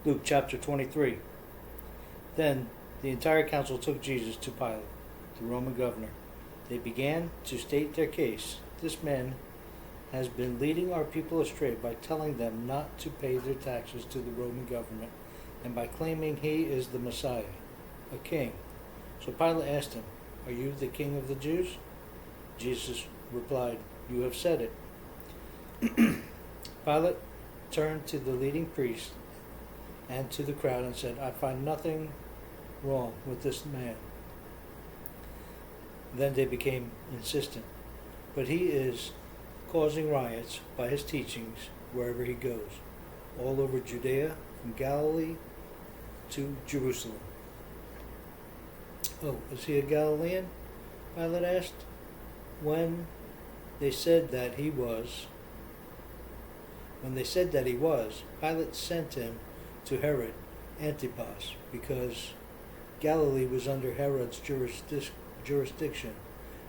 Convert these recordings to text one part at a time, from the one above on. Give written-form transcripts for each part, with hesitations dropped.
Luke chapter 23. Then the entire council took Jesus to Pilate, the Roman governor. They began to state their case. This man has been leading our people astray by telling them not to pay their taxes to the Roman government and by claiming he is the Messiah, a king. So Pilate asked him, "Are you the king of the Jews?" Jesus replied, "You have said it." Pilate turned to the leading priests and to the crowd and said, "I find nothing wrong with this man." Then they became insistent. "But he is causing riots by his teachings wherever he goes, all over Judea, from Galilee to Jerusalem." "Oh, is he a Galilean?" Pilate asked. When they said that he was, Pilate sent him to Herod Antipas, because Galilee was under Herod's jurisdiction,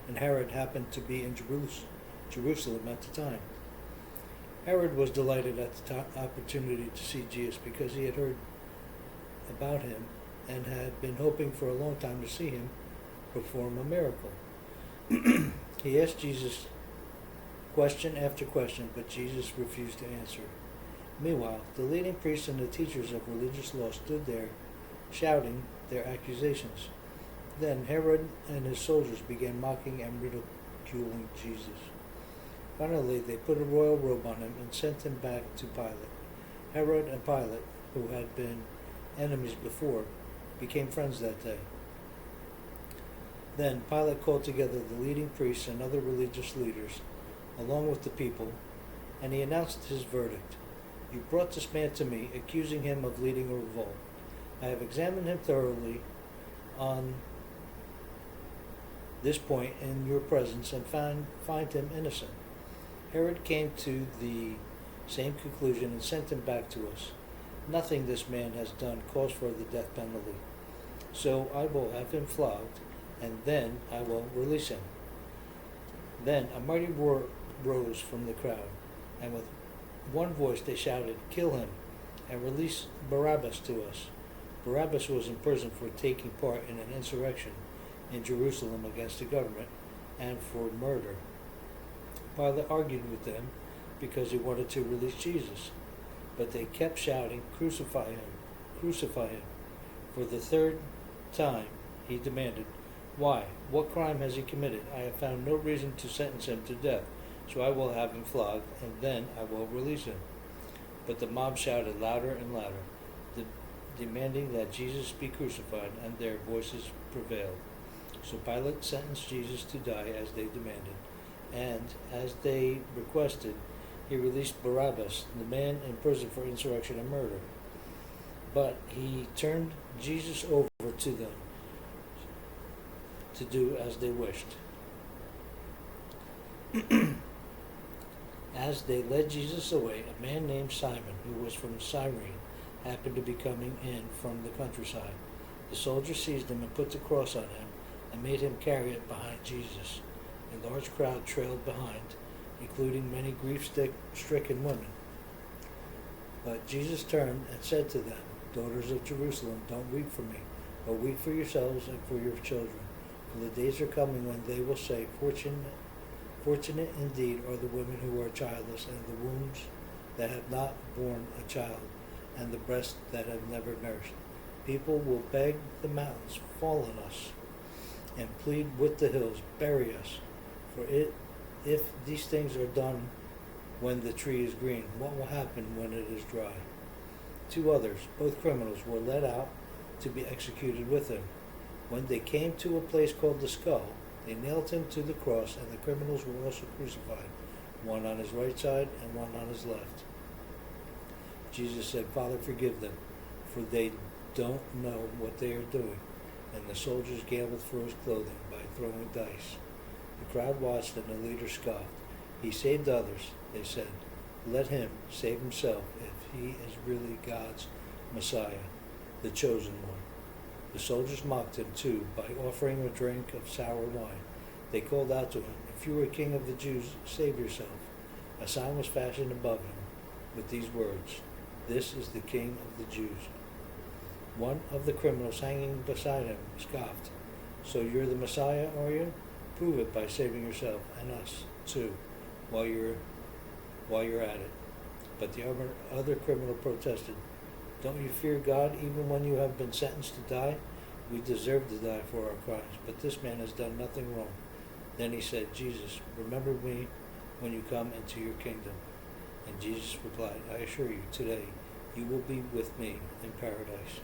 and Herod happened to be in Jerusalem at the time. Herod was delighted at the opportunity to see Jesus because he had heard about him and had been hoping for a long time to see him perform a miracle. He asked Jesus question after question, but Jesus refused to answer. Meanwhile, the leading priests and the teachers of religious law stood there, shouting their accusations. Then Herod and his soldiers began mocking and ridiculing Jesus. Finally, they put a royal robe on him and sent him back to Pilate. Herod and Pilate, who had been enemies before, became friends that day. Then Pilate called together the leading priests and other religious leaders, along with the people, and he announced his verdict. "You brought this man to me, accusing him of leading a revolt. I have examined him thoroughly on this point in your presence and find him innocent." Herod came to the same conclusion and sent him back to us. "Nothing this man has done calls for the death penalty. So I will have him flogged, and then I will release him." Then a mighty roar rose from the crowd, and with one voice they shouted, "Kill him, and release Barabbas to us." Barabbas was in prison for taking part in an insurrection in Jerusalem against the government and for murder. Pilate argued with them because he wanted to release Jesus, but they kept shouting, "Crucify him, crucify him." For the third time he demanded, "Why? What crime has he committed? I have found no reason to sentence him to death, so I will have him flogged, and then I will release him." But the mob shouted louder and louder, demanding that Jesus be crucified, and their voices prevailed. So Pilate sentenced Jesus to die as they demanded, and as they requested, he released Barabbas, the man in prison for insurrection and murder. But he turned Jesus over to them to do as they wished. As they led Jesus away, a man named Simon, who was from Cyrene, happened to be coming in from the countryside. The soldiers seized him and put the cross on him and made him carry it behind Jesus. A large crowd trailed behind, including many grief-stricken women. But Jesus turned and said to them, "Daughters of Jerusalem, don't weep for me, but weep for yourselves and for your children. For the days are coming when they will say, Fortunate indeed are the women who are childless, and the wombs that have not borne a child, and the breasts that have never nursed. People will beg the mountains, fall on us, and plead with the hills, bury us. For if these things are done when the tree is green, what will happen when it is dry?" Two others, both criminals, were led out to be executed with him. When they came to a place called the Skull, they nailed him to the cross, and the criminals were also crucified, one on his right side and one on his left. Jesus said, "Father, forgive them, for they don't know what they are doing." And the soldiers gambled for his clothing by throwing dice. The crowd watched, and the leaders scoffed. "He saved others," they said. "Let him save himself if he is really God's Messiah, the chosen one." The soldiers mocked him, too, by offering him a drink of sour wine. They called out to him, "If you are king of the Jews, save yourself." A sign was fashioned above him with these words, "This is the King of the Jews." One of the criminals hanging beside him scoffed, "So you're the Messiah, are you? Prove it by saving yourself and us, too, while you're at it." But the other criminal protested, "Don't you fear God even when you have been sentenced to die? We deserve to die for our crimes, but this man has done nothing wrong." Then he said, "Jesus, remember me when you come into your kingdom." And Jesus replied, "I assure you, today you will be with me in paradise."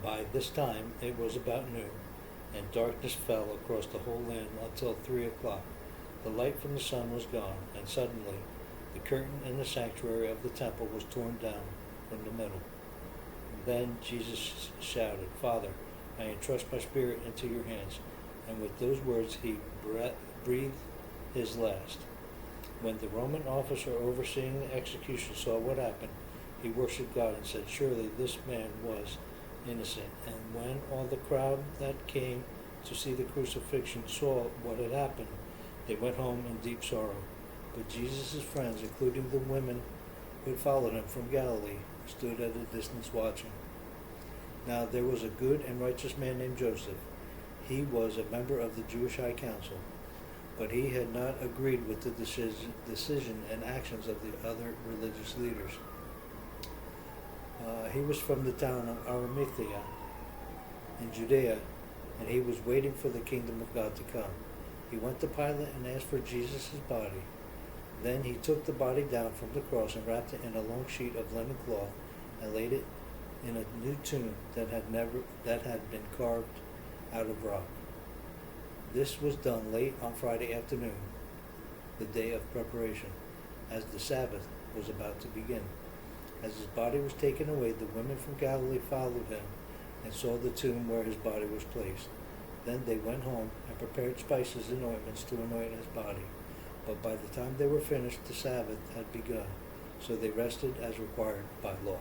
By this time it was about noon, and darkness fell across the whole land until 3 o'clock. The light from the sun was gone, and suddenly the curtain in the sanctuary of the temple was torn down from the middle. Then Jesus shouted, "Father, I entrust my spirit into your hands." And with those words he breathed his last. When the Roman officer overseeing the execution saw what happened, he worshipped God and said, "Surely this man was innocent." And when all the crowd that came to see the crucifixion saw what had happened, they went home in deep sorrow. But Jesus' friends, including the women who had followed him from Galilee, stood at a distance watching. Now there was a good and righteous man named Joseph. He was a member of the Jewish High Council, but he had not agreed with the decision and actions of the other religious leaders. He was from the town of Arimathea in Judea, and he was waiting for the kingdom of God to come. He went to Pilate and asked for Jesus' body. Then he took the body down from the cross and wrapped it in a long sheet of linen cloth and laid it in a new tomb that had been carved out of rock. This was done late on Friday afternoon, the day of preparation, as the Sabbath was about to begin. As his body was taken away, the women from Galilee followed him and saw the tomb where his body was placed. Then they went home and prepared spices and ointments to anoint his body. But by the time they were finished, the Sabbath had begun, so they rested as required by law.